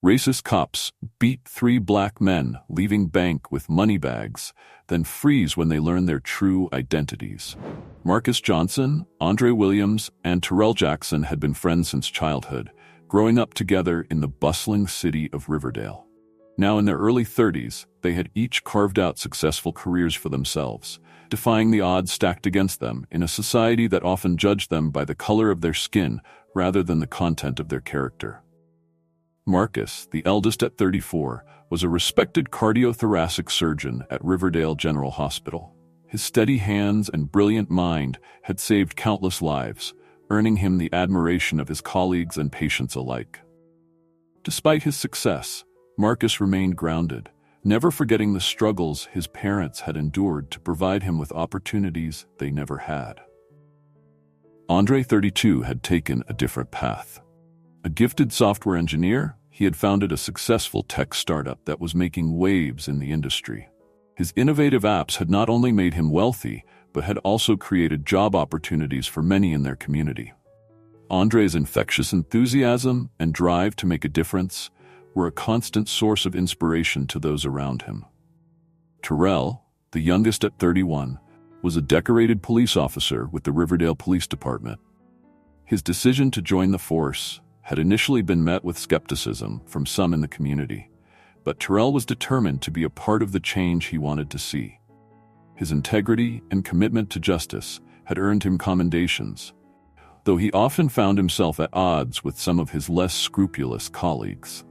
Racist cops beat three black men leaving bank with money bags, then freeze when they learn their true identities. Marcus Johnson, Andre Williams, and Terrell Jackson had been friends since childhood, growing up together in the bustling city of Riverdale. Now in their early 30s, they had each carved out successful careers for themselves, defying the odds stacked against them in a society that often judged them by the color of their skin rather than the content of their character. Marcus, the eldest at 34, was a respected cardiothoracic surgeon at Riverdale General Hospital. His steady hands and brilliant mind had saved countless lives, earning him the admiration of his colleagues and patients alike. Despite his success, Marcus remained grounded, never forgetting the struggles his parents had endured to provide him with opportunities they never had. Andre, 32, had taken a different path. A gifted software engineer, he had founded a successful tech startup that was making waves in the industry. His innovative apps had not only made him wealthy, but had also created job opportunities for many in their community. Andre's infectious enthusiasm and drive to make a difference were a constant source of inspiration to those around him. Terrell, the youngest at 31, was a decorated police officer with the Riverdale Police Department. His decision to join the force had initially been met with skepticism from some in the community, but Terrell was determined to be a part of the change he wanted to see. His integrity and commitment to justice had earned him commendations, though he often found himself at odds with some of his less scrupulous colleagues.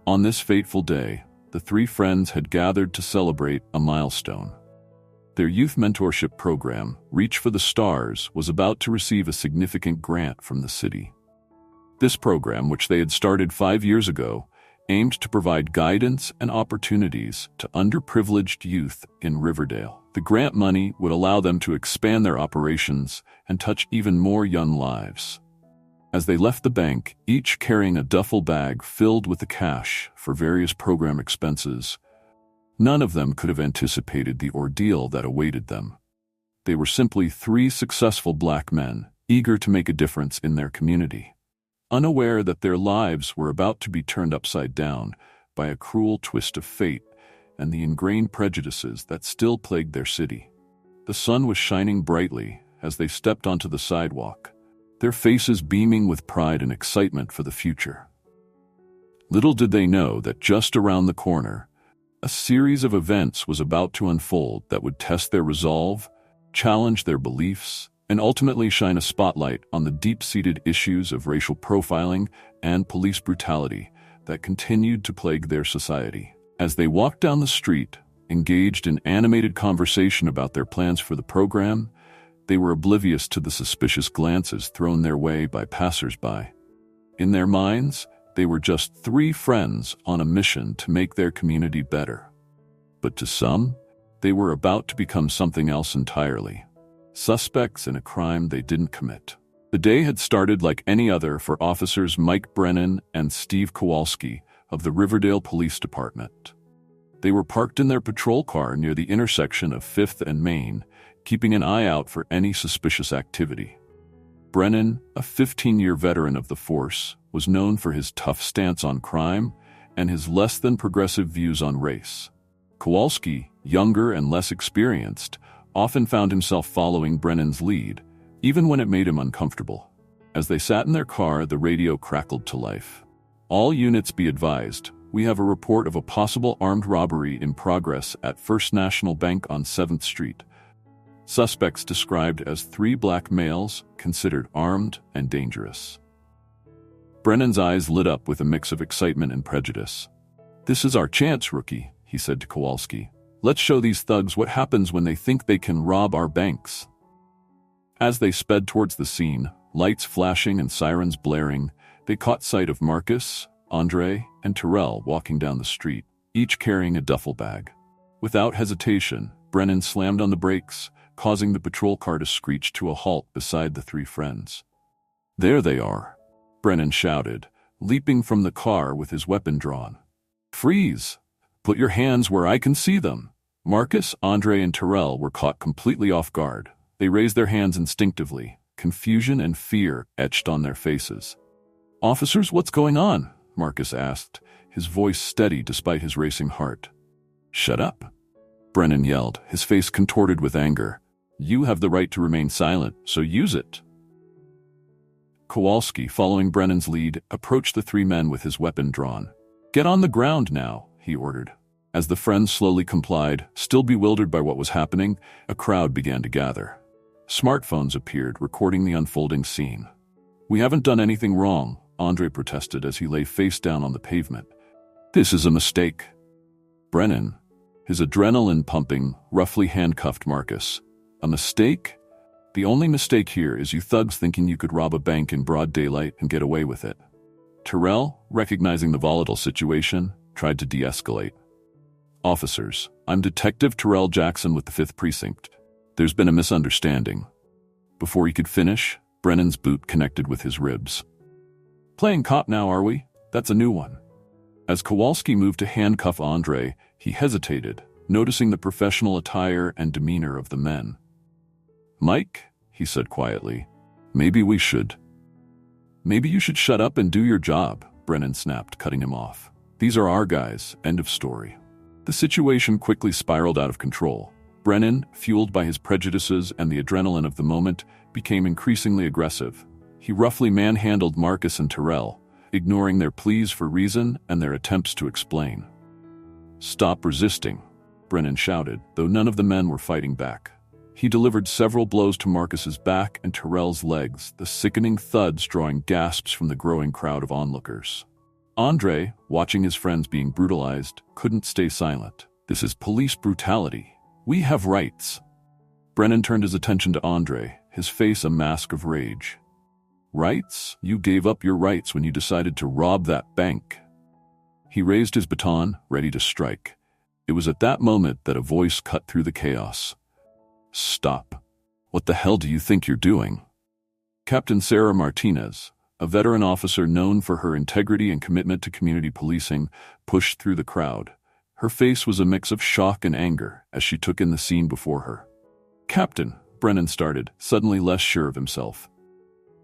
On this fateful day, the three friends had gathered to celebrate a milestone. Their youth mentorship program, Reach for the Stars, was about to receive a significant grant from the city. This program, which they had started 5 years ago, aimed to provide guidance and opportunities to underprivileged youth in Riverdale. The grant money would allow them to expand their operations and touch even more young lives. As they left the bank, each carrying a duffel bag filled with the cash for various program expenses, none of them could have anticipated the ordeal that awaited them. They were simply three successful black men, eager to make a difference in their community, unaware that their lives were about to be turned upside down by a cruel twist of fate and the ingrained prejudices that still plagued their city. The sun was shining brightly as they stepped onto the sidewalk, their faces beaming with pride and excitement for the future. Little did they know that just around the corner, a series of events was about to unfold that would test their resolve, challenge their beliefs, and ultimately shine a spotlight on the deep-seated issues of racial profiling and police brutality that continued to plague their society. As they walked down the street, engaged in animated conversation about their plans for the program, they were oblivious to the suspicious glances thrown their way by passers-by. In their minds, they were just three friends on a mission to make their community better. But to some, they were about to become something else entirely, suspects in a crime they didn't commit. The day had started like any other for officers Mike Brennan and Steve Kowalski of the Riverdale Police Department. They were parked in their patrol car near the intersection of 5th and Main, keeping an eye out for any suspicious activity. Brennan, a 15-year veteran of the force, was known for his tough stance on crime and his less-than-progressive views on race. Kowalski, younger and less experienced, often found himself following Brennan's lead, even when it made him uncomfortable. As they sat in their car, the radio crackled to life. "All units be advised, we have a report of a possible armed robbery in progress at First National Bank on 7th Street. Suspects described as 3 black males, considered armed and dangerous." Brennan's eyes lit up with a mix of excitement and prejudice. "This is our chance, rookie," he said to Kowalski. "Let's show these thugs what happens when they think they can rob our banks." As they sped towards the scene, lights flashing and sirens blaring, they caught sight of Marcus, Andre, and Terrell walking down the street, each carrying a duffel bag. Without hesitation, Brennan slammed on the brakes, causing the patrol car to screech to a halt beside the three friends. "There they are," Brennan shouted, leaping from the car with his weapon drawn. "Freeze! Put your hands where I can see them." Marcus, Andre, and Terrell were caught completely off guard. They raised their hands instinctively, confusion and fear etched on their faces. "Officers, what's going on?" Marcus asked, his voice steady despite his racing heart. "Shut up," Brennan yelled, his face contorted with anger. "You have the right to remain silent, so use it." Kowalski, following Brennan's lead, approached the three men with his weapon drawn. "Get on the ground now," he ordered. As the friends slowly complied, still bewildered by what was happening, a crowd began to gather. Smartphones appeared, recording the unfolding scene. "We haven't done anything wrong," Andre protested as he lay face down on the pavement. "This is a mistake." Brennan, his adrenaline pumping, roughly handcuffed Marcus. "A mistake? The only mistake here is you thugs thinking you could rob a bank in broad daylight and get away with it." Terrell, recognizing the volatile situation, tried to de-escalate. "Officers, I'm Detective Terrell Jackson with the 5th Precinct. There's been a misunderstanding." Before he could finish, Brennan's boot connected with his ribs. "Playing cop now, are we? That's a new one." As Kowalski moved to handcuff Andre, he hesitated, noticing the professional attire and demeanor of the men. "Mike," he said quietly, "maybe we should." "Maybe you should shut up and do your job," Brennan snapped, cutting him off. "These are our guys, end of story." The situation quickly spiraled out of control. Brennan, fueled by his prejudices and the adrenaline of the moment, became increasingly aggressive. He roughly manhandled Marcus and Terrell, ignoring their pleas for reason and their attempts to explain. "Stop resisting," Brennan shouted, though none of the men were fighting back. He delivered several blows to Marcus's back and Terrell's legs, the sickening thuds drawing gasps from the growing crowd of onlookers. Andre, watching his friends being brutalized, couldn't stay silent. "This is police brutality. We have rights." Brennan turned his attention to Andre, his face a mask of rage. "Rights? You gave up your rights when you decided to rob that bank." He raised his baton, ready to strike. It was at that moment that a voice cut through the chaos. "Stop. What the hell do you think you're doing?" Captain Sarah Martinez, a veteran officer known for her integrity and commitment to community policing, pushed through the crowd. Her face was a mix of shock and anger as she took in the scene before her. "Captain," Brennan started, suddenly less sure of himself.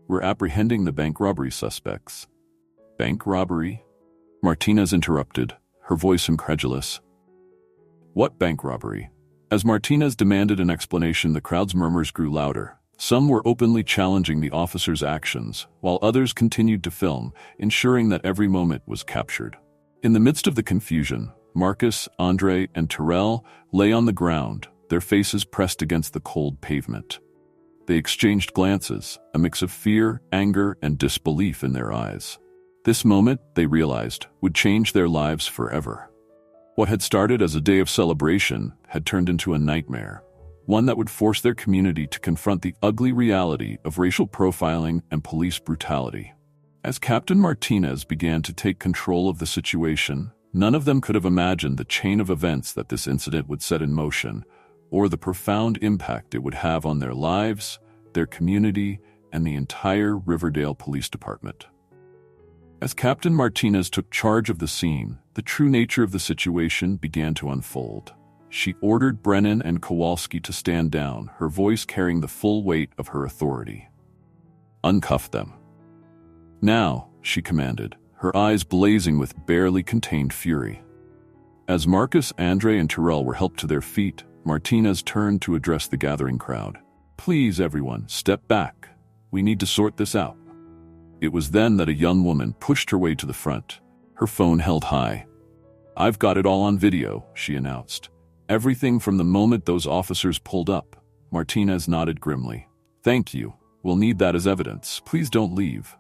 "We're apprehending the bank robbery suspects." "Bank robbery?" Martinez interrupted, her voice incredulous. "What bank robbery?" As Martinez demanded an explanation, the crowd's murmurs grew louder. Some were openly challenging the officer's actions, while others continued to film, ensuring that every moment was captured. In the midst of the confusion, Marcus, Andre, and Terrell lay on the ground, their faces pressed against the cold pavement. They exchanged glances, a mix of fear, anger, and disbelief in their eyes. This moment, they realized, would change their lives forever. What had started as a day of celebration had turned into a nightmare, one that would force their community to confront the ugly reality of racial profiling and police brutality. As Captain Martinez began to take control of the situation, none of them could have imagined the chain of events that this incident would set in motion, or the profound impact it would have on their lives, their community, and the entire Riverdale Police Department. As Captain Martinez took charge of the scene, the true nature of the situation began to unfold. She ordered Brennan and Kowalski to stand down, her voice carrying the full weight of her authority. "Uncuff them." "Now," she commanded, her eyes blazing with barely contained fury. As Marcus, Andre, and Terrell were helped to their feet, Martinez turned to address the gathering crowd. "Please, everyone, step back. We need to sort this out." It was then that a young woman pushed her way to the front, her phone held high. "I've got it all on video," she announced. "Everything from the moment those officers pulled up." Martinez nodded grimly. "Thank you. We'll need that as evidence. Please don't leave."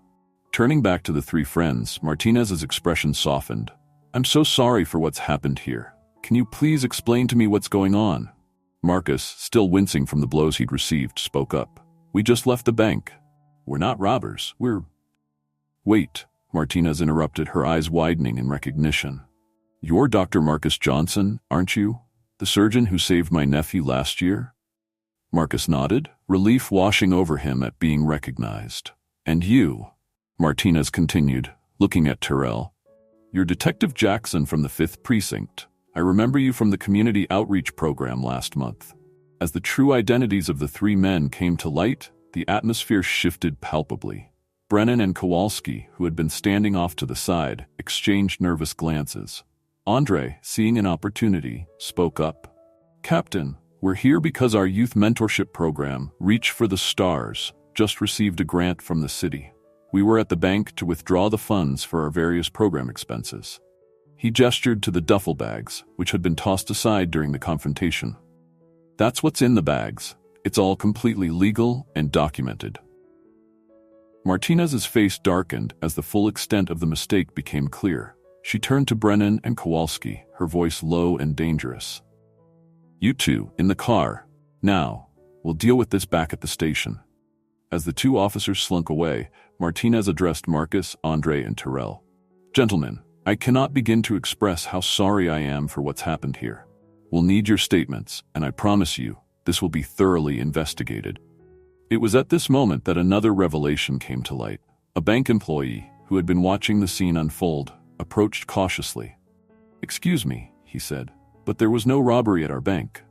Turning back to the three friends, Martinez's expression softened. "I'm so sorry for what's happened here. Can you please explain to me what's going on?" Marcus, still wincing from the blows he'd received, spoke up. "We just left the bank. We're not robbers. We're—" "Wait," Martinez interrupted, her eyes widening in recognition. "You're Dr. Marcus Johnson, aren't you? The surgeon who saved my nephew last year?" Marcus nodded, relief washing over him at being recognized. "And you," Martinez continued, looking at Terrell. "You're Detective Jackson from the 5th Precinct. I remember you from the community outreach program last month." As the true identities of the three men came to light, the atmosphere shifted palpably. Brennan and Kowalski, who had been standing off to the side, exchanged nervous glances. Andre, seeing an opportunity, spoke up. "Captain, we're here because our youth mentorship program, Reach for the Stars, just received a grant from the city. We were at the bank to withdraw the funds for our various program expenses." He gestured to the duffel bags, which had been tossed aside during the confrontation. "That's what's in the bags. It's all completely legal and documented." Martinez's face darkened as the full extent of the mistake became clear. She turned to Brennan and Kowalski, her voice low and dangerous. "You two, in the car. Now, we'll deal with this back at the station." As the two officers slunk away, Martinez addressed Marcus, Andre, and Terrell. "Gentlemen, I cannot begin to express how sorry I am for what's happened here. We'll need your statements, and I promise you, this will be thoroughly investigated." It was at this moment that another revelation came to light. A bank employee, who had been watching the scene unfold, approached cautiously. "Excuse me," he said, "but there was no robbery at our bank.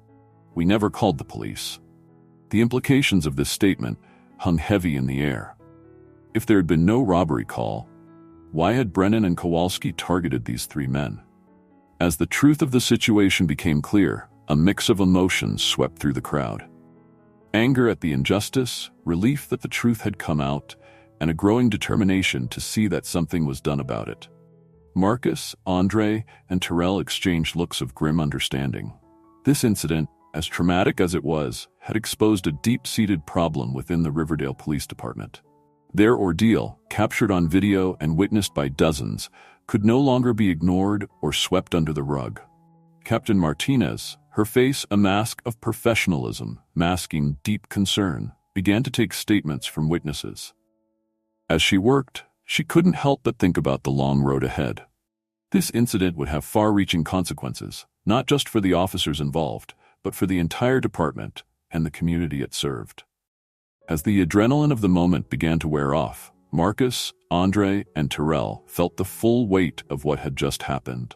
We never called the police." The implications of this statement hung heavy in the air. If there had been no robbery call, why had Brennan and Kowalski targeted these three men? As the truth of the situation became clear, a mix of emotions swept through the crowd. Anger at the injustice, relief that the truth had come out, and a growing determination to see that something was done about it. Marcus, Andre, and Terrell exchanged looks of grim understanding. This incident, as traumatic as it was, had exposed a deep-seated problem within the Riverdale Police Department. Their ordeal, captured on video and witnessed by dozens, could no longer be ignored or swept under the rug. Captain Martinez, her face a mask of professionalism, masking deep concern, began to take statements from witnesses. As she worked, she couldn't help but think about the long road ahead. This incident would have far-reaching consequences, not just for the officers involved, but for the entire department and the community it served. As the adrenaline of the moment began to wear off, Marcus, Andre, and Terrell felt the full weight of what had just happened.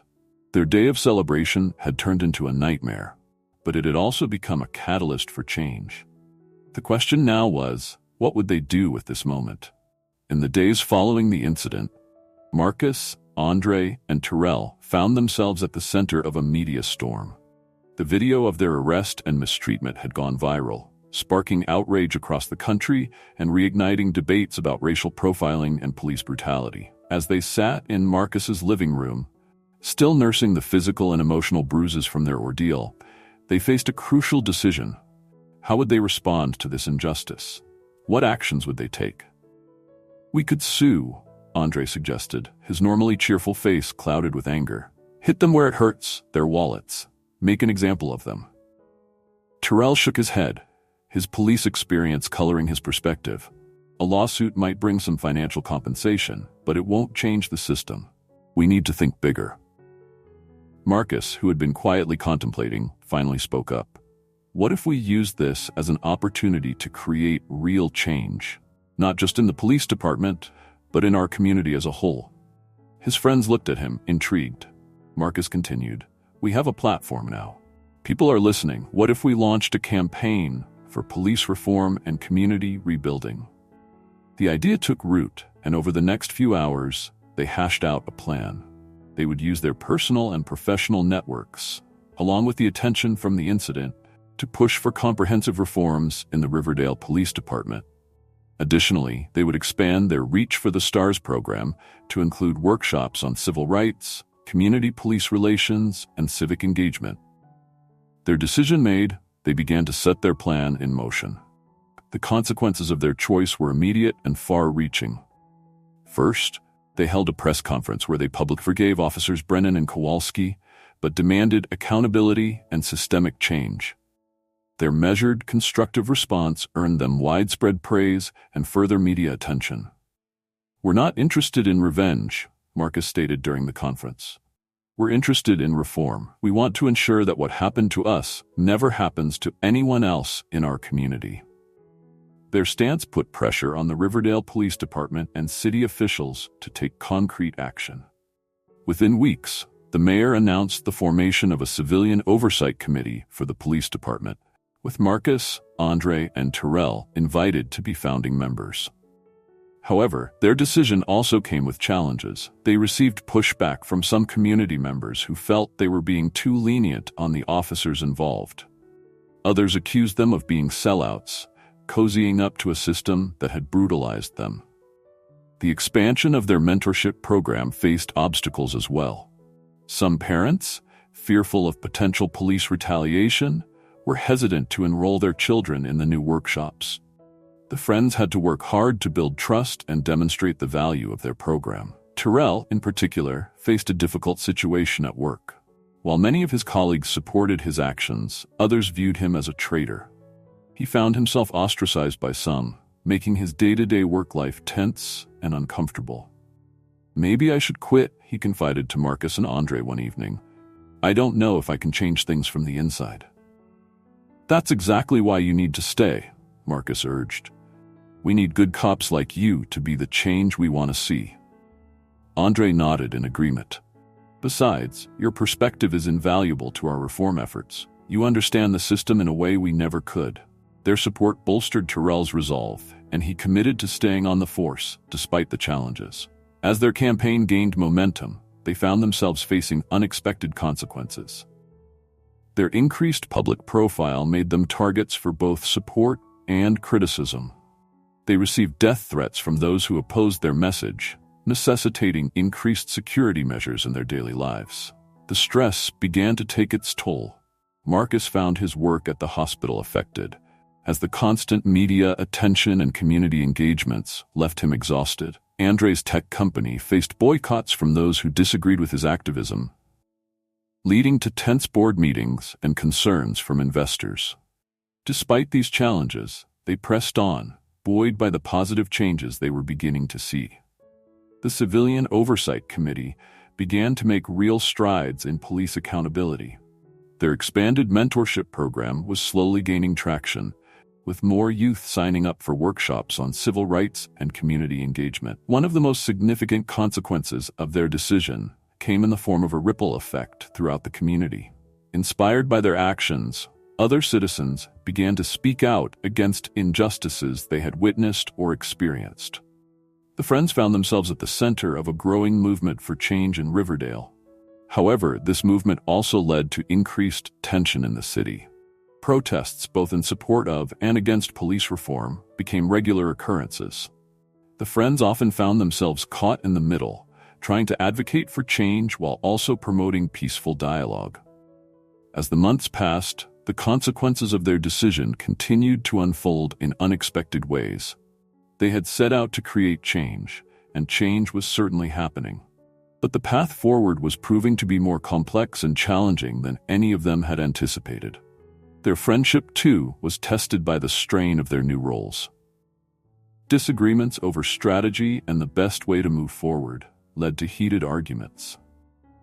Their day of celebration had turned into a nightmare, but it had also become a catalyst for change. The question now was, what would they do with this moment? In the days following the incident, Marcus, Andre, and Terrell found themselves at the center of a media storm. The video of their arrest and mistreatment had gone viral, sparking outrage across the country and reigniting debates about racial profiling and police brutality. As they sat in Marcus's living room, still nursing the physical and emotional bruises from their ordeal, they faced a crucial decision. How would they respond to this injustice? What actions would they take? "We could sue," Andre suggested, his normally cheerful face clouded with anger. "Hit them where it hurts, their wallets. Make an example of them." Terrell shook his head, his police experience coloring his perspective. "A lawsuit might bring some financial compensation, but it won't change the system. We need to think bigger." Marcus, who had been quietly contemplating, finally spoke up. "What if we use this as an opportunity to create real change? Not just in the police department, but in our community as a whole." His friends looked at him, intrigued. Marcus continued, "We have a platform now. People are listening. What if we launched a campaign for police reform and community rebuilding?" The idea took root, and over the next few hours, they hashed out a plan. They would use their personal and professional networks, along with the attention from the incident, to push for comprehensive reforms in the Riverdale Police Department. Additionally, they would expand their Reach for the Stars program to include workshops on civil rights, community police relations, and civic engagement. Their decision made, they began to set their plan in motion. The consequences of their choice were immediate and far-reaching. First, they held a press conference where they publicly forgave officers Brennan and Kowalski, but demanded accountability and systemic change. Their measured, constructive response earned them widespread praise and further media attention. "We're not interested in revenge," Marcus stated during the conference. "We're interested in reform. We want to ensure that what happened to us never happens to anyone else in our community." Their stance put pressure on the Riverdale Police Department and city officials to take concrete action. Within weeks, the mayor announced the formation of a civilian oversight committee for the police department, with Marcus, Andre, and Terrell invited to be founding members. However, their decision also came with challenges. They received pushback from some community members who felt they were being too lenient on the officers involved. Others accused them of being sellouts, cozying up to a system that had brutalized them. The expansion of their mentorship program faced obstacles as well. Some parents, fearful of potential police retaliation, were hesitant to enroll their children in the new workshops. The friends had to work hard to build trust and demonstrate the value of their program. Terrell, in particular, faced a difficult situation at work. While many of his colleagues supported his actions, others viewed him as a traitor. He found himself ostracized by some, making his day-to-day work life tense and uncomfortable. "Maybe I should quit," he confided to Marcus and Andre one evening. "I don't know if I can change things from the inside." "That's exactly why you need to stay," Marcus urged. "We need good cops like you to be the change we want to see." Andre nodded in agreement. "Besides, your perspective is invaluable to our reform efforts. You understand the system in a way we never could." Their support bolstered Terrell's resolve, and he committed to staying on the force despite the challenges. As their campaign gained momentum, they found themselves facing unexpected consequences. Their increased public profile made them targets for both support and criticism. They received death threats from those who opposed their message, necessitating increased security measures in their daily lives. The stress began to take its toll. Marcus found his work at the hospital affected, as the constant media attention and community engagements left him exhausted. Andre's tech company faced boycotts from those who disagreed with his activism, leading to tense board meetings and concerns from investors. Despite these challenges, they pressed on, buoyed by the positive changes they were beginning to see. The Civilian Oversight Committee began to make real strides in police accountability. Their expanded mentorship program was slowly gaining traction, with more youth signing up for workshops on civil rights and community engagement. One of the most significant consequences of their decision came in the form of a ripple effect throughout the community. Inspired by their actions, other citizens began to speak out against injustices they had witnessed or experienced. The Friends found themselves at the center of a growing movement for change in Riverdale. However, this movement also led to increased tension in the city. Protests, both in support of and against police reform, became regular occurrences. The Friends often found themselves caught in the middle, trying to advocate for change while also promoting peaceful dialogue. As the months passed, the consequences of their decision continued to unfold in unexpected ways. They had set out to create change, and change was certainly happening. But the path forward was proving to be more complex and challenging than any of them had anticipated. Their friendship, too, was tested by the strain of their new roles. Disagreements over strategy and the best way to move forward led to heated arguments.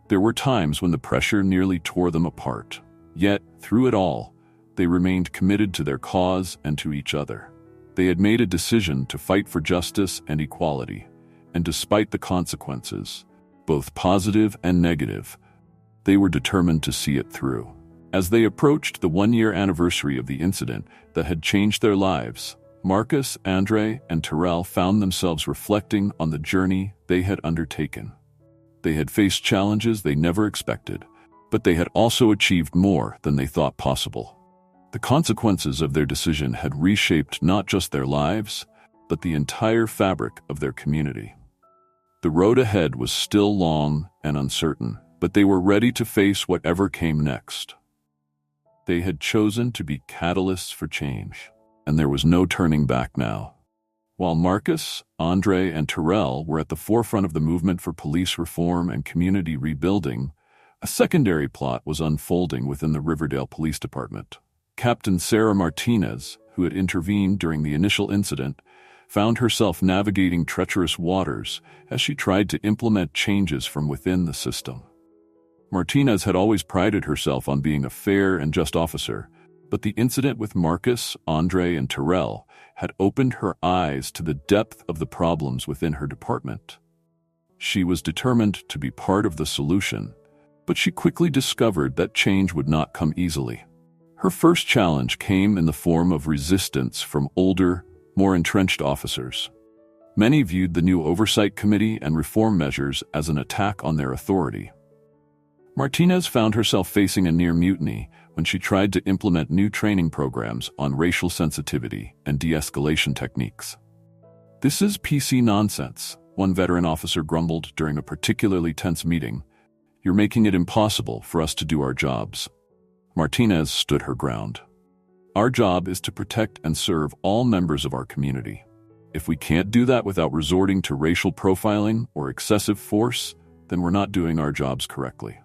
There were times when the pressure nearly tore them apart. Yet, through it all, they remained committed to their cause and to each other. They had made a decision to fight for justice and equality, and despite the consequences, both positive and negative, they were determined to see it through. As they approached the one-year anniversary of the incident that had changed their lives, Marcus, Andre, and Terrell found themselves reflecting on the journey they had undertaken. They had faced challenges they never expected, but they had also achieved more than they thought possible. The consequences of their decision had reshaped not just their lives, but the entire fabric of their community. The road ahead was still long and uncertain, but they were ready to face whatever came next. They had chosen to be catalysts for change, and there was no turning back now. While Marcus, Andre, and Terrell were at the forefront of the movement for police reform and community rebuilding, a secondary plot was unfolding within the Riverdale Police Department. Captain Sarah Martinez, who had intervened during the initial incident, found herself navigating treacherous waters as she tried to implement changes from within the system. Martinez had always prided herself on being a fair and just officer, but the incident with Marcus, Andre, and Terrell had opened her eyes to the depth of the problems within her department. She was determined to be part of the solution, but she quickly discovered that change would not come easily. Her first challenge came in the form of resistance from older, more entrenched officers. Many viewed the new oversight committee and reform measures as an attack on their authority. Martinez found herself facing a near mutiny when she tried to implement new training programs on racial sensitivity and de-escalation techniques. "This is PC nonsense," one veteran officer grumbled during a particularly tense meeting. "You're making it impossible for us to do our jobs." Martinez stood her ground. "Our job is to protect and serve all members of our community. If we can't do that without resorting to racial profiling or excessive force, then we're not doing our jobs correctly."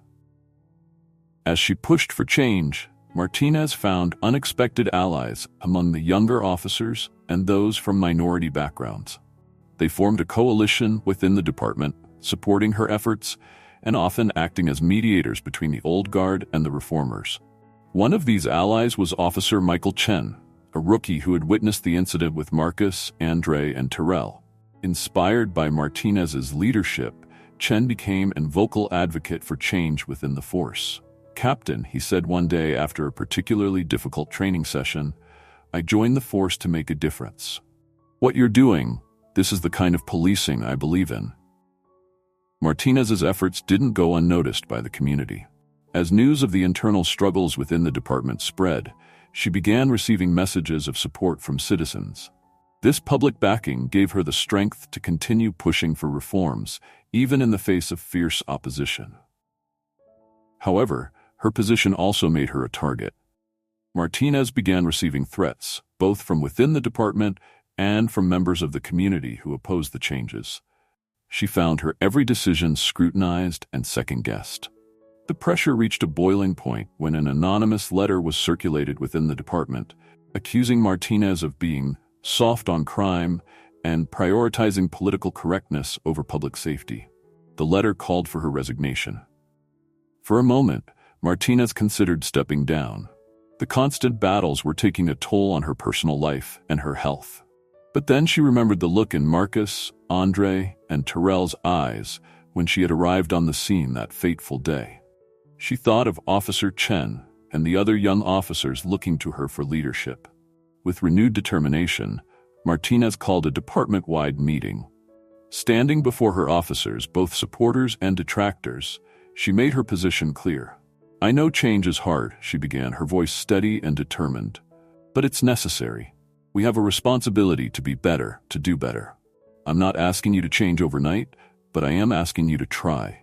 As she pushed for change, Martinez found unexpected allies among the younger officers and those from minority backgrounds. They formed a coalition within the department, supporting her efforts and often acting as mediators between the old guard and the reformers. One of these allies was Officer Michael Chen, a rookie who had witnessed the incident with Marcus, Andre, and Terrell. Inspired by Martinez's leadership, Chen became a vocal advocate for change within the force. "Captain," he said one day after a particularly difficult training session, "I joined the force to make a difference. What you're doing, this is the kind of policing I believe in." Martinez's efforts didn't go unnoticed by the community. As news of the internal struggles within the department spread, she began receiving messages of support from citizens. This public backing gave her the strength to continue pushing for reforms, even in the face of fierce opposition. However, her position also made her a target. Martinez began receiving threats, both from within the department and from members of the community who opposed the changes. She found her every decision scrutinized and second-guessed. The pressure reached a boiling point when an anonymous letter was circulated within the department, accusing Martinez of being soft on crime and prioritizing political correctness over public safety. The letter called for her resignation. For a moment, Martinez considered stepping down. The constant battles were taking a toll on her personal life and her health. But then she remembered the look in Marcus, Andre, and Terrell's eyes when she had arrived on the scene that fateful day. She thought of Officer Chen and the other young officers looking to her for leadership. With renewed determination, Martinez called a department-wide meeting. Standing before her officers, both supporters and detractors, she made her position clear. "I know change is hard," she began, her voice steady and determined. "But it's necessary. We have a responsibility to be better, to do better. I'm not asking you to change overnight, but I am asking you to try.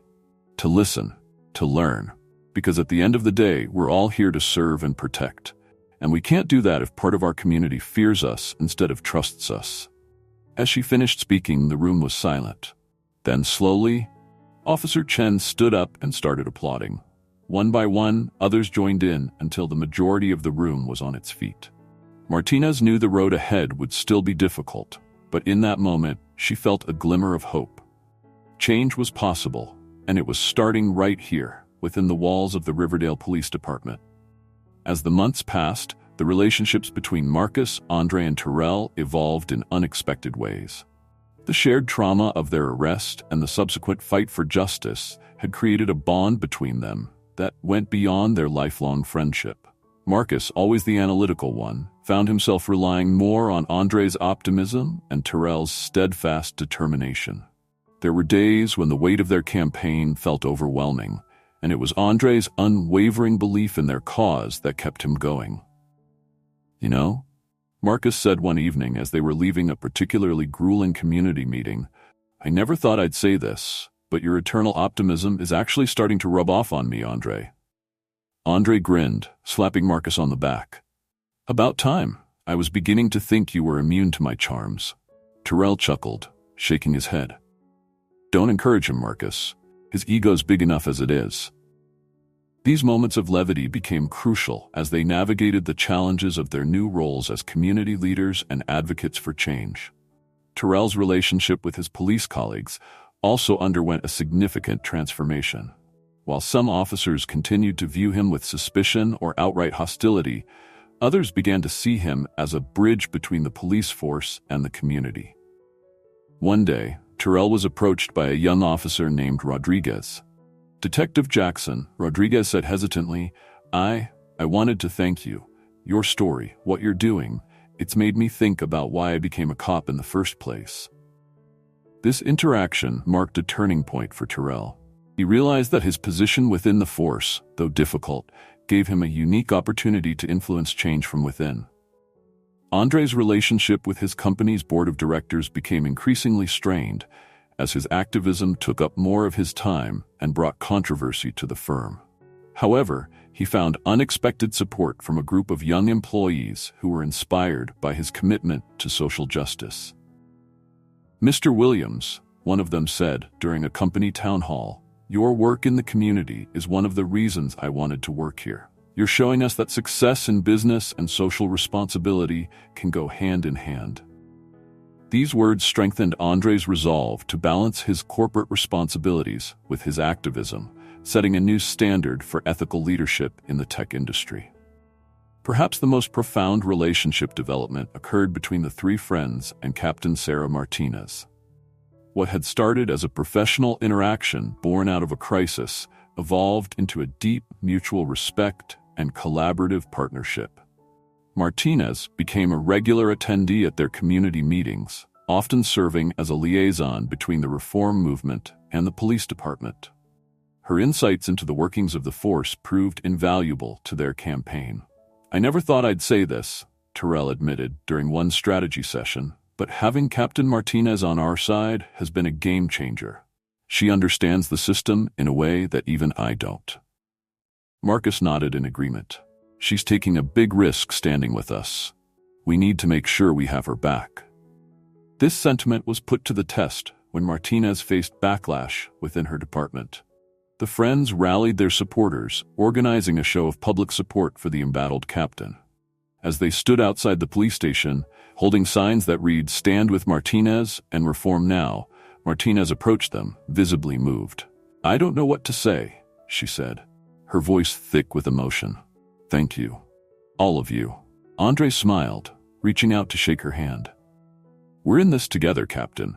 To listen, to learn. Because at the end of the day, we're all here to serve and protect. And we can't do that if part of our community fears us instead of trusts us." As she finished speaking, the room was silent. Then slowly, Officer Chen stood up and started applauding. One by one, others joined in until the majority of the room was on its feet. Martinez knew the road ahead would still be difficult, but in that moment, she felt a glimmer of hope. Change was possible, and it was starting right here, within the walls of the Riverdale Police Department. As the months passed, the relationships between Marcus, Andre, and Terrell evolved in unexpected ways. The shared trauma of their arrest and the subsequent fight for justice had created a bond between them that went beyond their lifelong friendship. Marcus, always the analytical one, found himself relying more on Andre's optimism and Terrell's steadfast determination. There were days when the weight of their campaign felt overwhelming, and it was Andre's unwavering belief in their cause that kept him going. "You know," Marcus said one evening as they were leaving a particularly grueling community meeting, "I never thought I'd say this, but your eternal optimism is actually starting to rub off on me, Andre." Andre grinned, slapping Marcus on the back. "About time. I was beginning to think you were immune to my charms." Terrell chuckled, shaking his head. "Don't encourage him, Marcus. His ego's big enough as it is." These moments of levity became crucial as they navigated the challenges of their new roles as community leaders and advocates for change. Terrell's relationship with his police colleagues also underwent a significant transformation. While some officers continued to view him with suspicion or outright hostility, others began to see him as a bridge between the police force and the community. One day, Terrell was approached by a young officer named Rodriguez. "Detective Jackson," Rodriguez said hesitantly, I wanted to thank you. Your story, what you're doing, it's made me think about why I became a cop in the first place." This interaction marked a turning point for Terrell. He realized that his position within the force, though difficult, gave him a unique opportunity to influence change from within. Andre's relationship with his company's board of directors became increasingly strained as his activism took up more of his time and brought controversy to the firm. However, he found unexpected support from a group of young employees who were inspired by his commitment to social justice. Mr. Williams, one of them said during a company town hall, "Your work in the community is one of the reasons I wanted to work here. You're showing us that success in business and social responsibility can go hand in hand." These words strengthened Andre's resolve to balance his corporate responsibilities with his activism, setting a new standard for ethical leadership in the tech industry. Perhaps the most profound relationship development occurred between the three friends and Captain Sarah Martinez. What had started as a professional interaction born out of a crisis evolved into a deep mutual respect and collaborative partnership. Martinez became a regular attendee at their community meetings, often serving as a liaison between the reform movement and the police department. Her insights into the workings of the force proved invaluable to their campaign. "I never thought I'd say this," Terrell admitted during one strategy session, "but having Captain Martinez on our side has been a game changer. She understands the system in a way that even I don't." Marcus nodded in agreement. "She's taking a big risk standing with us. We need to make sure we have her back." This sentiment was put to the test when Martinez faced backlash within her department. The friends rallied their supporters, organizing a show of public support for the embattled captain. As they stood outside the police station, holding signs that read "Stand with Martinez" and "Reform Now," Martinez approached them, visibly moved. "I don't know what to say," she said, her voice thick with emotion. "Thank you. All of you." Andre smiled, reaching out to shake her hand. "We're in this together, Captain.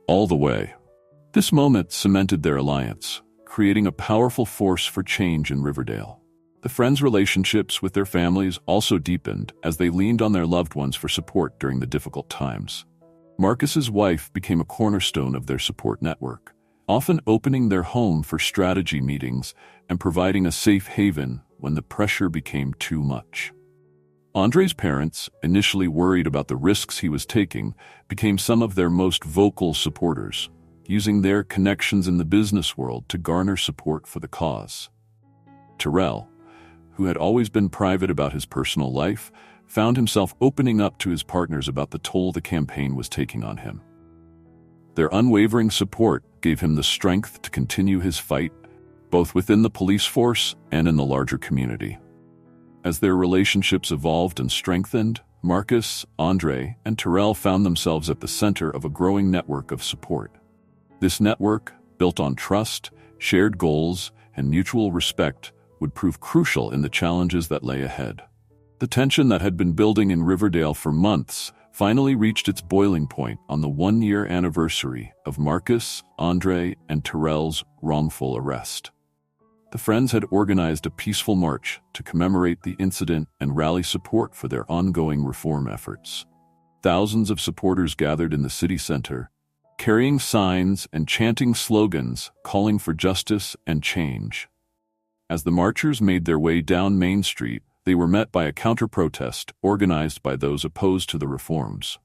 All the way." This moment cemented their alliance, creating a powerful force for change in Riverdale. The friends' relationships with their families also deepened as they leaned on their loved ones for support during the difficult times. Marcus's wife became a cornerstone of their support network, often opening their home for strategy meetings and providing a safe haven when the pressure became too much. Andre's parents, initially worried about the risks he was taking, became some of their most vocal supporters, using their connections in the business world to garner support for the cause. Terrell, who had always been private about his personal life, found himself opening up to his partners about the toll the campaign was taking on him. Their unwavering support gave him the strength to continue his fight, both within the police force and in the larger community. As their relationships evolved and strengthened, Marcus, Andre, and Terrell found themselves at the center of a growing network of support. This network, built on trust, shared goals, and mutual respect, would prove crucial in the challenges that lay ahead. The tension that had been building in Riverdale for months finally reached its boiling point on the one-year anniversary of Marcus, Andre, and Terrell's wrongful arrest. The friends had organized a peaceful march to commemorate the incident and rally support for their ongoing reform efforts. Thousands of supporters gathered in the city center, carrying signs and chanting slogans calling for justice and change. As the marchers made their way down Main Street, they were met by a counter-protest organized by those opposed to the reforms.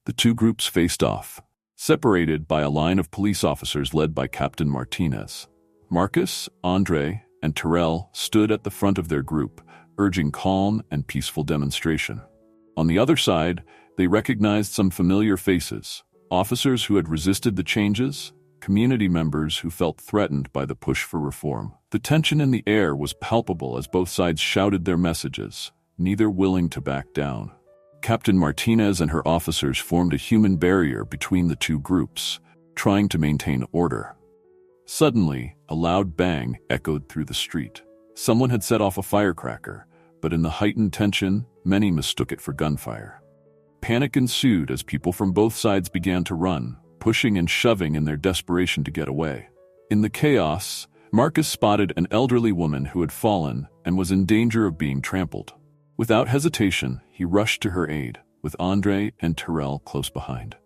The two groups faced off, separated by a line of police officers led by Captain Martinez. Marcus, Andre, and Terrell stood at the front of their group, urging calm and peaceful demonstration. On the other side, they recognized some familiar faces: officers who had resisted the changes, community members who felt threatened by the push for reform. The tension in the air was palpable as both sides shouted their messages, neither willing to back down. Captain Martinez and her officers formed a human barrier between the two groups, trying to maintain order. Suddenly, a loud bang echoed through the street. Someone had set off a firecracker, but in the heightened tension, many mistook it for gunfire. Panic ensued as people from both sides began to run, pushing and shoving in their desperation to get away. In the chaos, Marcus spotted an elderly woman who had fallen and was in danger of being trampled. Without hesitation, he rushed to her aid, with Andre and Terrell close behind.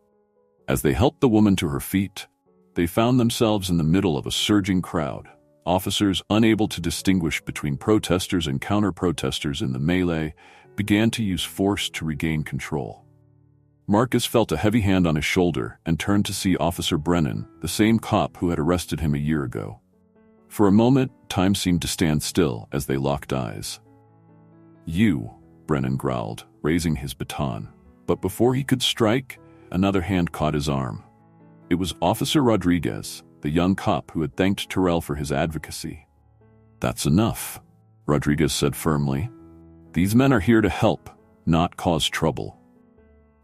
As they helped the woman to her feet, they found themselves in the middle of a surging crowd. Officers, unable to distinguish between protesters and counter-protesters in the melee, began to use force to regain control. Marcus felt a heavy hand on his shoulder and turned to see Officer Brennan, the same cop who had arrested him a year ago. For a moment, time seemed to stand still as they locked eyes. "You," Brennan growled, raising his baton. But before he could strike, another hand caught his arm. It was Officer Rodriguez, the young cop who had thanked Terrell for his advocacy. "That's enough," Rodriguez said firmly. "These men are here to help, not cause trouble."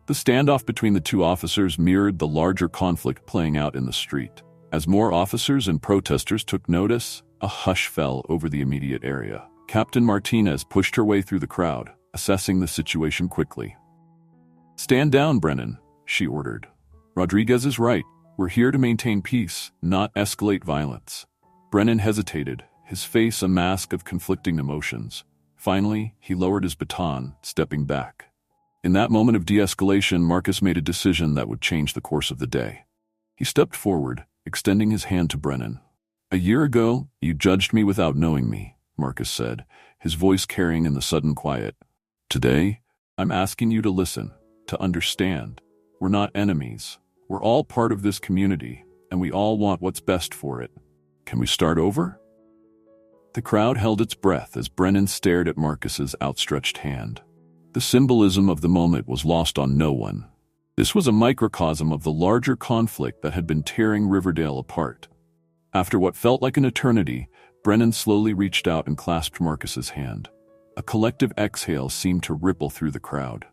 The standoff between the two officers mirrored the larger conflict playing out in the street. As more officers and protesters took notice, a hush fell over the immediate area. Captain Martinez pushed her way through the crowd, assessing the situation quickly. "Stand down, Brennan," she ordered. "Rodriguez is right. We're here to maintain peace, not escalate violence." Brennan hesitated, his face a mask of conflicting emotions. Finally, he lowered his baton, stepping back. In that moment of de-escalation, Marcus made a decision that would change the course of the day. He stepped forward, extending his hand to Brennan. "A year ago, you judged me without knowing me," Marcus said, his voice carrying in the sudden quiet. "Today, I'm asking you to listen, to understand. We're not enemies. We're all part of this community, and we all want what's best for it. Can we start over?" The crowd held its breath as Brennan stared at Marcus's outstretched hand. The symbolism of the moment was lost on no one. This was a microcosm of the larger conflict that had been tearing Riverdale apart. After what felt like an eternity, Brennan slowly reached out and clasped Marcus's hand. A collective exhale seemed to ripple through the crowd.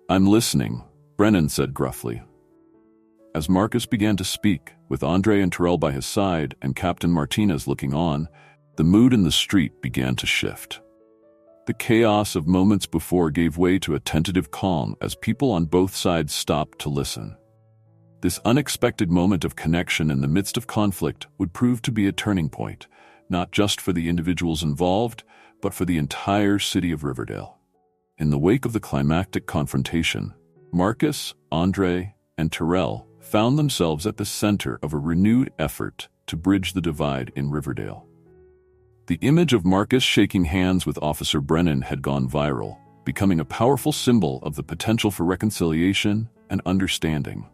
"I'm listening," Brennan said gruffly. As Marcus began to speak, with Andre and Terrell by his side and Captain Martinez looking on, the mood in the street began to shift. The chaos of moments before gave way to a tentative calm as people on both sides stopped to listen. This unexpected moment of connection in the midst of conflict would prove to be a turning point, not just for the individuals involved, but for the entire city of Riverdale. In the wake of the climactic confrontation, Marcus, Andre, and Terrell found themselves at the center of a renewed effort to bridge the divide in Riverdale. The image of Marcus shaking hands with Officer Brennan had gone viral, becoming a powerful symbol of the potential for reconciliation and understanding.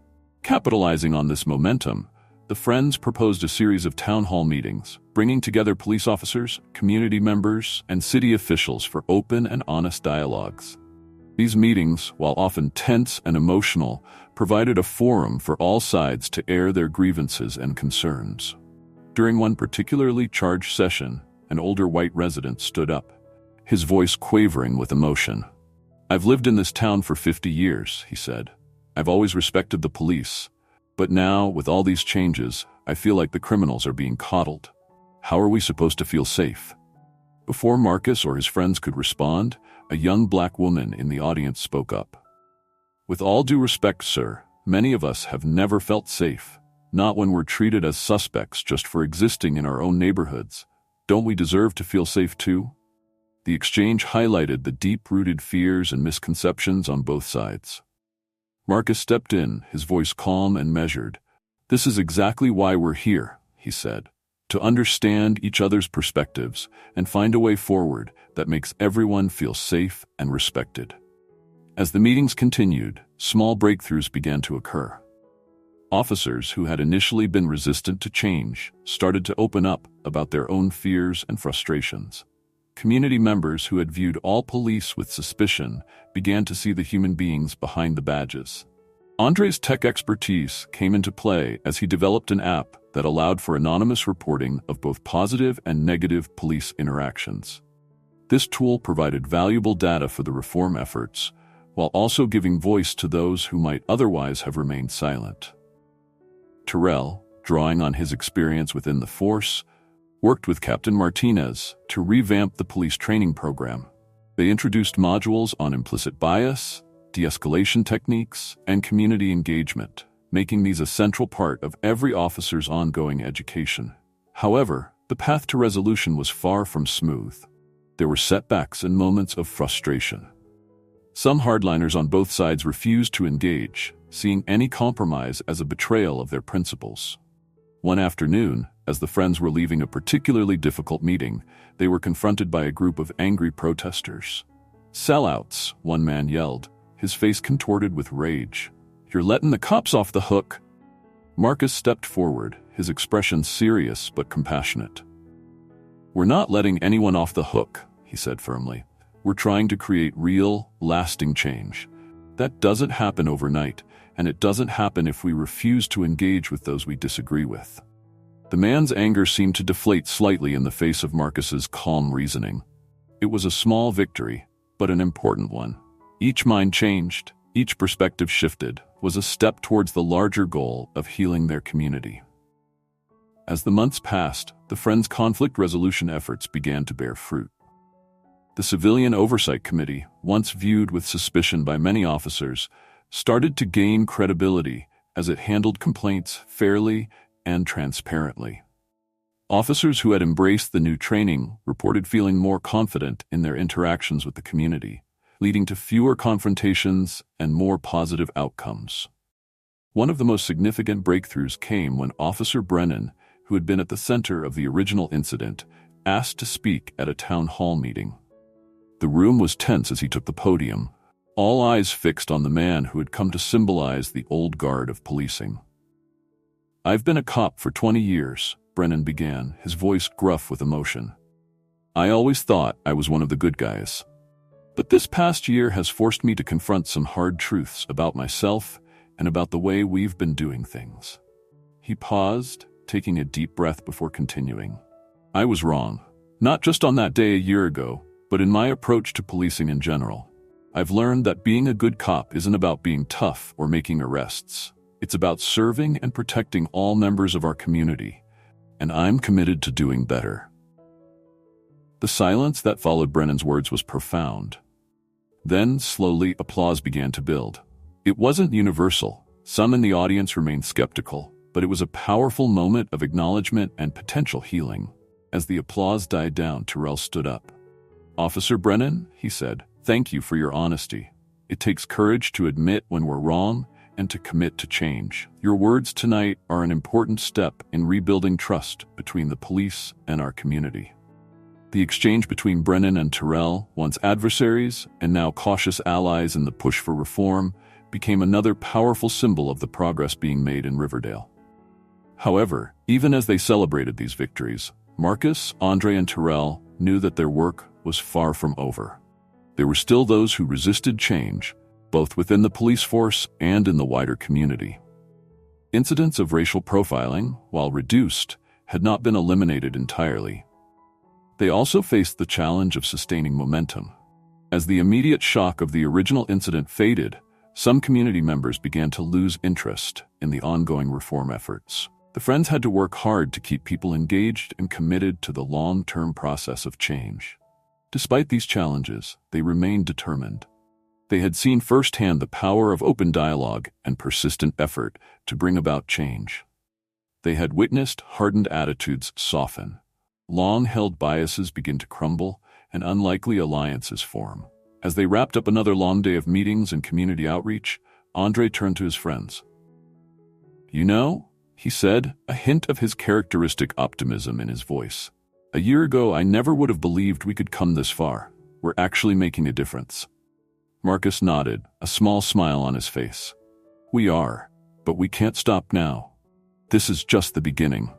Capitalizing on this momentum, the Friends proposed a series of town hall meetings, bringing together police officers, community members, and city officials for open and honest dialogues. These meetings, while often tense and emotional, provided a forum for all sides to air their grievances and concerns. During one particularly charged session, an older white resident stood up, his voice quavering with emotion. "I've lived in this town for 50 years, he said. "I've always respected the police. But now, with all these changes, I feel like the criminals are being coddled. How are we supposed to feel safe?" Before Marcus or his friends could respond, a young black woman in the audience spoke up. "With all due respect, sir, many of us have never felt safe. Not when we're treated as suspects just for existing in our own neighborhoods. Don't we deserve to feel safe too?" The exchange highlighted the deep-rooted fears and misconceptions on both sides. Marcus stepped in, his voice calm and measured. "This is exactly why we're here," he said, "to understand each other's perspectives and find a way forward that makes everyone feel safe and respected." As the meetings continued, small breakthroughs began to occur. Officers who had initially been resistant to change started to open up about their own fears and frustrations. Community members who had viewed all police with suspicion began to see the human beings behind the badges. Andre's tech expertise came into play as he developed an app that allowed for anonymous reporting of both positive and negative police interactions. This tool provided valuable data for the reform efforts, while also giving voice to those who might otherwise have remained silent. Terrell, drawing on his experience within the force, worked with Captain Martinez to revamp the police training program. They introduced modules on implicit bias, de-escalation techniques, and community engagement, making these a central part of every officer's ongoing education. However, the path to resolution was far from smooth. There were setbacks and moments of frustration. Some hardliners on both sides refused to engage, seeing any compromise as a betrayal of their principles. One afternoon, as the friends were leaving a particularly difficult meeting, they were confronted by a group of angry protesters. "Sellouts," one man yelled, his face contorted with rage. "You're letting the cops off the hook." Marcus stepped forward, his expression serious but compassionate. "We're not letting anyone off the hook," he said firmly. "We're trying to create real, lasting change. That doesn't happen overnight, and it doesn't happen if we refuse to engage with those we disagree with." The man's anger seemed to deflate slightly in the face of Marcus's calm reasoning. It was a small victory, but an important one. Each mind changed, each perspective shifted, was a step towards the larger goal of healing their community. As the months passed, the Friends' conflict resolution efforts began to bear fruit. The Civilian Oversight Committee, once viewed with suspicion by many officers, started to gain credibility as it handled complaints fairly and transparently. Officers who had embraced the new training reported feeling more confident in their interactions with the community, leading to fewer confrontations and more positive outcomes. One of the most significant breakthroughs came when Officer Brennan, who had been at the center of the original incident, asked to speak at a town hall meeting. The room was tense as he took the podium, all eyes fixed on the man who had come to symbolize the old guard of policing. "I've been a cop for 20 years, Brennan began, his voice gruff with emotion. "I always thought I was one of the good guys. But this past year has forced me to confront some hard truths about myself and about the way we've been doing things." He paused, taking a deep breath before continuing. "I was wrong, not just on that day a year ago, but in my approach to policing in general. I've learned that being a good cop isn't about being tough or making arrests. It's about serving and protecting all members of our community, and I'm committed to doing better." The silence that followed Brennan's words was profound. Then, slowly, applause began to build. It wasn't universal. Some in the audience remained skeptical, but it was a powerful moment of acknowledgement and potential healing. As the applause died down, Terrell stood up. "Officer Brennan," he said, "thank you for your honesty. It takes courage to admit when we're wrong and to commit to change. Your words tonight are an important step in rebuilding trust between the police and our community." The exchange between Brennan and Terrell, once adversaries and now cautious allies in the push for reform, became another powerful symbol of the progress being made in Riverdale. However, even as they celebrated these victories, Marcus, Andre, and Terrell knew that their work was far from over. There were still those who resisted change, both within the police force and in the wider community. Incidents of racial profiling, while reduced, had not been eliminated entirely. They also faced the challenge of sustaining momentum. As the immediate shock of the original incident faded, some community members began to lose interest in the ongoing reform efforts. The Friends had to work hard to keep people engaged and committed to the long-term process of change. Despite these challenges, they remained determined. They had seen firsthand the power of open dialogue and persistent effort to bring about change. They had witnessed hardened attitudes soften, long-held biases begin to crumble, and unlikely alliances form. As they wrapped up another long day of meetings and community outreach, Andre turned to his friends. "You know," he said, a hint of his characteristic optimism in his voice, "a year ago I never would have believed we could come this far. We're actually making a difference." Marcus nodded, a small smile on his face. "We are, but we can't stop now. This is just the beginning."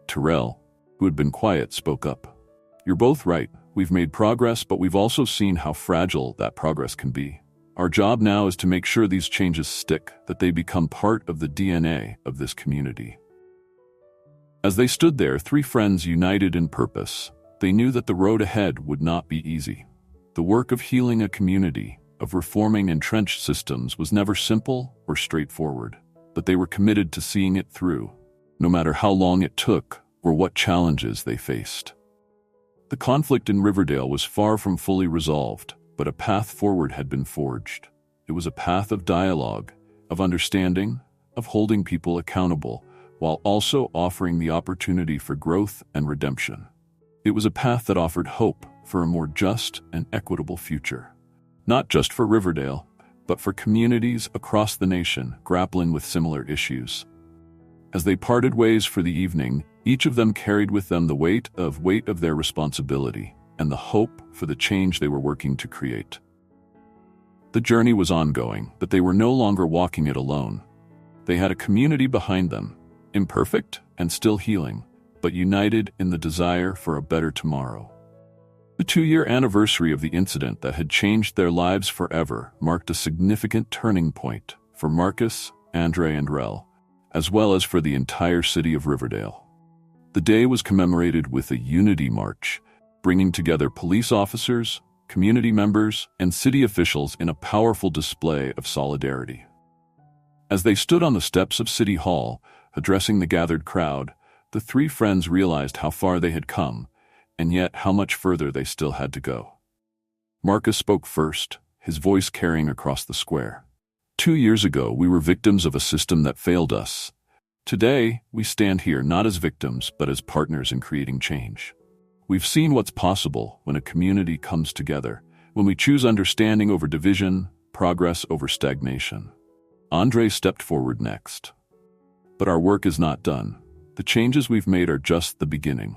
Terrell, who had been quiet, spoke up. "You're both right. We've made progress, but we've also seen how fragile that progress can be. Our job now is to make sure these changes stick, that they become part of the DNA of this community." As they stood there, three friends united in purpose, they knew that the road ahead would not be easy. The work of healing a community, of reforming entrenched systems, was never simple or straightforward, but they were committed to seeing it through, no matter how long it took or what challenges they faced. The conflict in Riverdale was far from fully resolved, but a path forward had been forged. It was a path of dialogue, of understanding, of holding people accountable, while also offering the opportunity for growth and redemption. It was a path that offered hope for a more just and equitable future, not just for Riverdale, but for communities across the nation grappling with similar issues. As they parted ways for the evening, each of them carried with them the weight of their responsibility and the hope for the change they were working to create. The journey was ongoing, but they were no longer walking it alone. They had a community behind them, imperfect and still healing, but united in the desire for a better tomorrow. The 2-year anniversary of the incident that had changed their lives forever marked a significant turning point for Marcus, Andre, and Rel, as well as for the entire city of Riverdale. The day was commemorated with a unity march, bringing together police officers, community members, and city officials in a powerful display of solidarity. As they stood on the steps of City Hall, addressing the gathered crowd, the 3 friends realized how far they had come, and yet how much further they still had to go. Marcus spoke first, his voice carrying across the square. 2 years ago, we were victims of a system that failed us. Today, we stand here not as victims, but as partners in creating change. We've seen what's possible when a community comes together, when we choose understanding over division, progress over stagnation. Andre stepped forward next. But our work is not done. The changes we've made are just the beginning.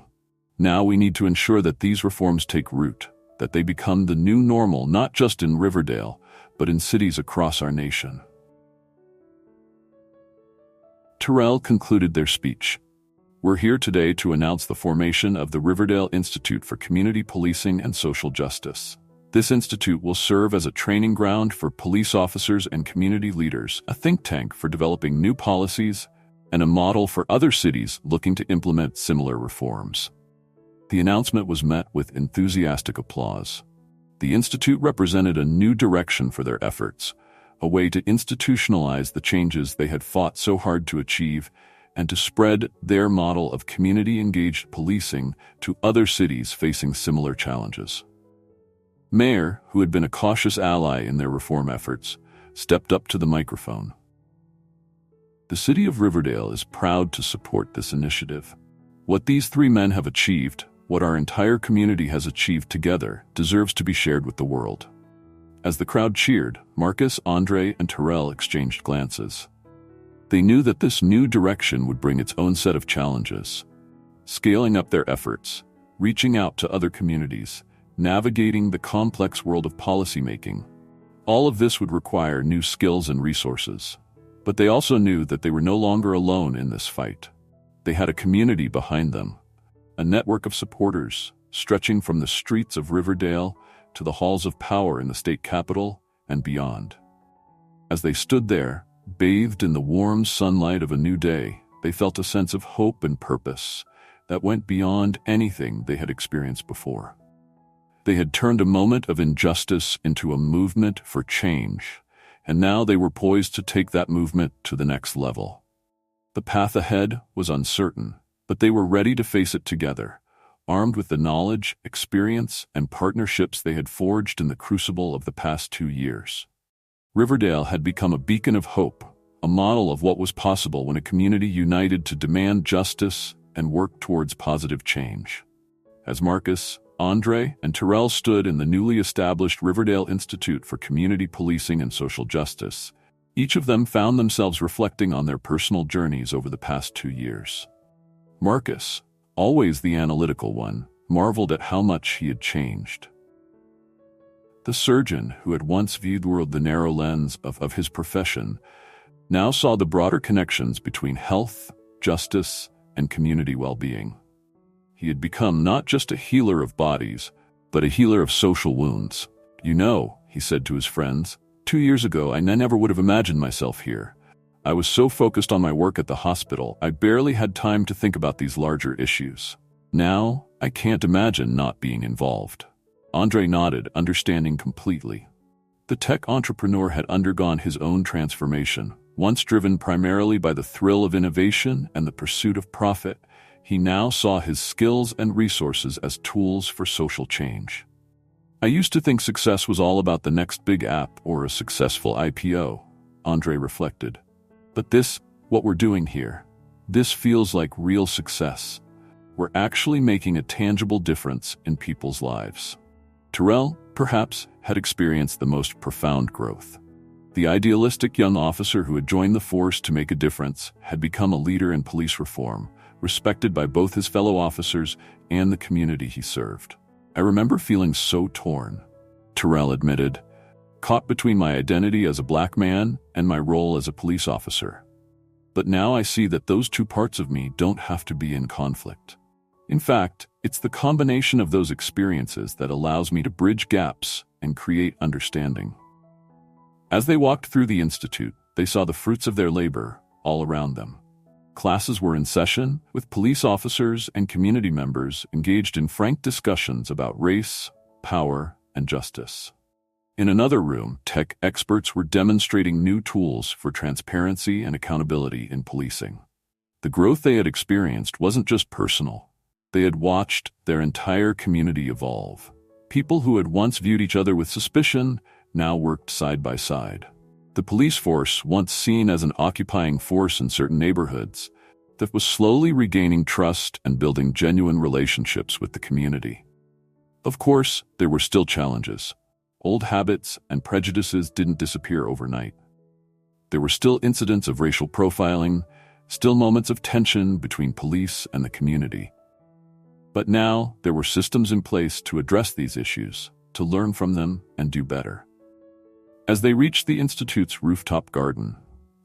Now we need to ensure that these reforms take root, that they become the new normal not just in Riverdale, but in cities across our nation. Terrell concluded their speech. We're here today to announce the formation of the Riverdale Institute for Community Policing and Social Justice. This institute will serve as a training ground for police officers and community leaders, a think tank for developing new policies, and a model for other cities looking to implement similar reforms. The announcement was met with enthusiastic applause. The institute represented a new direction for their efforts, a way to institutionalize the changes they had fought so hard to achieve and to spread their model of community-engaged policing to other cities facing similar challenges. Mayor, who had been a cautious ally in their reform efforts, stepped up to the microphone. The city of Riverdale is proud to support this initiative. What these 3 men have achieved, what our entire community has achieved together, deserves to be shared with the world. As the crowd cheered, Marcus, Andre, and Terrell exchanged glances. They knew that this new direction would bring its own set of challenges. Scaling up their efforts, reaching out to other communities, navigating the complex world of policymaking. All of this would require new skills and resources. But they also knew that they were no longer alone in this fight. They had a community behind them, a network of supporters stretching from the streets of Riverdale to the halls of power in the state capitol and beyond. As they stood there, bathed in the warm sunlight of a new day, they felt a sense of hope and purpose that went beyond anything they had experienced before. They had turned a moment of injustice into a movement for change, and now they were poised to take that movement to the next level. The path ahead was uncertain, but they were ready to face it together, armed with the knowledge, experience, and partnerships they had forged in the crucible of the past 2 years. Riverdale had become a beacon of hope, a model of what was possible when a community united to demand justice and work towards positive change. As Marcus, Andre, and Terrell stood in the newly established Riverdale Institute for Community Policing and Social Justice, each of them found themselves reflecting on their personal journeys over the past 2 years. Marcus, always the analytical one, marveled at how much he had changed. The surgeon, who had once viewed the world through the narrow lens of his profession, now saw the broader connections between health, justice, and community well-being. He had become not just a healer of bodies, but a healer of social wounds. "You know," he said to his friends, 2 years ago I never would have imagined myself here. I was so focused on my work at the hospital, I barely had time to think about these larger issues. Now, I can't imagine not being involved." Andre nodded, understanding completely. The tech entrepreneur had undergone his own transformation. Once driven primarily by the thrill of innovation and the pursuit of profit, he now saw his skills and resources as tools for social change. "I used to think success was all about the next big app or a successful IPO," Andre reflected. "But what we're doing here, this feels like real success. We're actually making a tangible difference in people's lives." Terrell, perhaps, had experienced the most profound growth. The idealistic young officer who had joined the force to make a difference had become a leader in police reform, respected by both his fellow officers and the community he served. I remember feeling so torn, Terrell admitted, caught between my identity as a black man and my role as a police officer. But now I see that those two parts of me don't have to be in conflict. In fact, it's the combination of those experiences that allows me to bridge gaps and create understanding. As they walked through the institute, they saw the fruits of their labor all around them. Classes were in session, with police officers and community members engaged in frank discussions about race, power, and justice. In another room, tech experts were demonstrating new tools for transparency and accountability in policing. The growth they had experienced wasn't just personal. They had watched their entire community evolve. People who had once viewed each other with suspicion now worked side by side. The police force, once seen as an occupying force in certain neighborhoods, that was slowly regaining trust and building genuine relationships with the community. Of course, there were still challenges. Old habits and prejudices didn't disappear overnight. There were still incidents of racial profiling, still moments of tension between police and the community. But now, there were systems in place to address these issues, to learn from them and do better. As they reached the Institute's rooftop garden,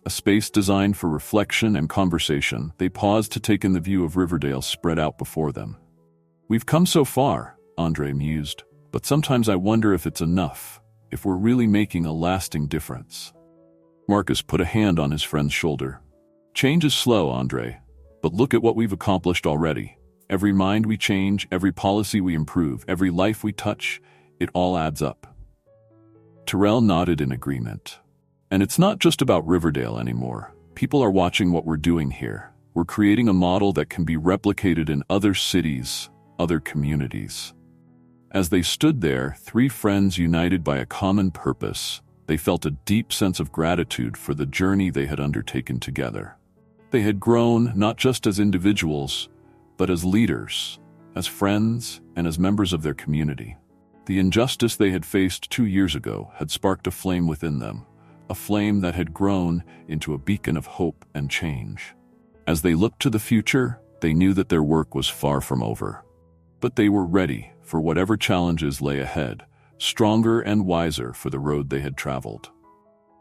a space designed for reflection and conversation, they paused to take in the view of Riverdale spread out before them. "We've come so far," Andre mused, "but sometimes I wonder if it's enough, if we're really making a lasting difference." Marcus put a hand on his friend's shoulder. "Change is slow, Andre, but look at what we've accomplished already. Every mind we change, every policy we improve, every life we touch, it all adds up." Terrell nodded in agreement. "And it's not just about Riverdale anymore. People are watching what we're doing here. We're creating a model that can be replicated in other cities, other communities." As they stood there, three friends united by a common purpose, they felt a deep sense of gratitude for the journey they had undertaken together. They had grown not just as individuals, but as leaders, as friends, and as members of their community. The injustice they had faced 2 years ago had sparked a flame within them, a flame that had grown into a beacon of hope and change. As they looked to the future, they knew that their work was far from over. But they were ready for whatever challenges lay ahead, stronger and wiser for the road they had traveled.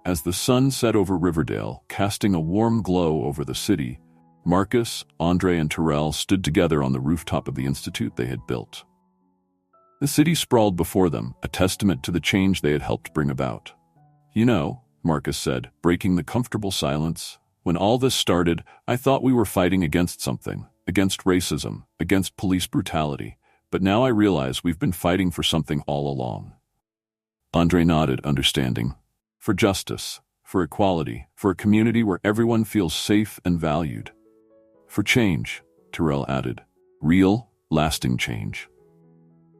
As the sun set over Riverdale, casting a warm glow over the city, Marcus, Andre, and Terrell stood together on the rooftop of the institute they had built. The city sprawled before them, a testament to the change they had helped bring about. "You know," Marcus said, breaking the comfortable silence, "when all this started, I thought we were fighting against something, against racism, against police brutality, but now I realize we've been fighting for something all along." Andre nodded, understanding. "For justice, for equality, for a community where everyone feels safe and valued." "For change," Terrell added. "Real, lasting change."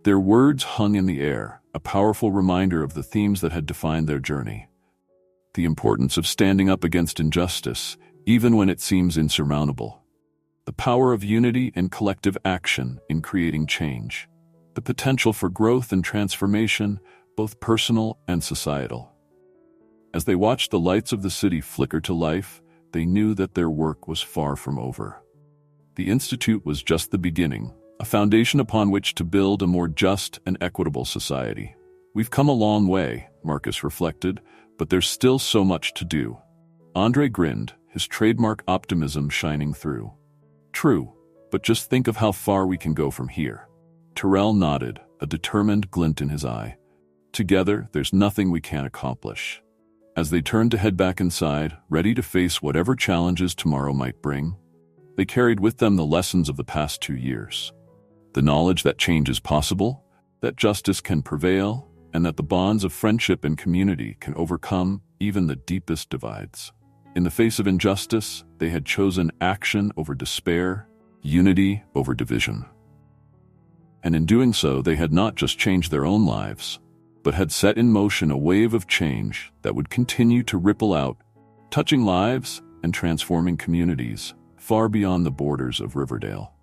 Their words hung in the air, a powerful reminder of the themes that had defined their journey. The importance of standing up against injustice, even when it seems insurmountable. The power of unity and collective action in creating change. The potential for growth and transformation, both personal and societal. As they watched the lights of the city flicker to life, they knew that their work was far from over. The Institute was just the beginning, a foundation upon which to build a more just and equitable society. "We've come a long way," Marcus reflected, "but there's still so much to do." Andre grinned, his trademark optimism shining through. "True, but just think of how far we can go from here." Terrell nodded, a determined glint in his eye. "Together, there's nothing we can't accomplish." As they turned to head back inside, ready to face whatever challenges tomorrow might bring, they carried with them the lessons of the past 2 years. The knowledge that change is possible, that justice can prevail, and that the bonds of friendship and community can overcome even the deepest divides. In the face of injustice, they had chosen action over despair, unity over division. And in doing so, they had not just changed their own lives, but had set in motion a wave of change that would continue to ripple out, touching lives and transforming communities far beyond the borders of Riverdale.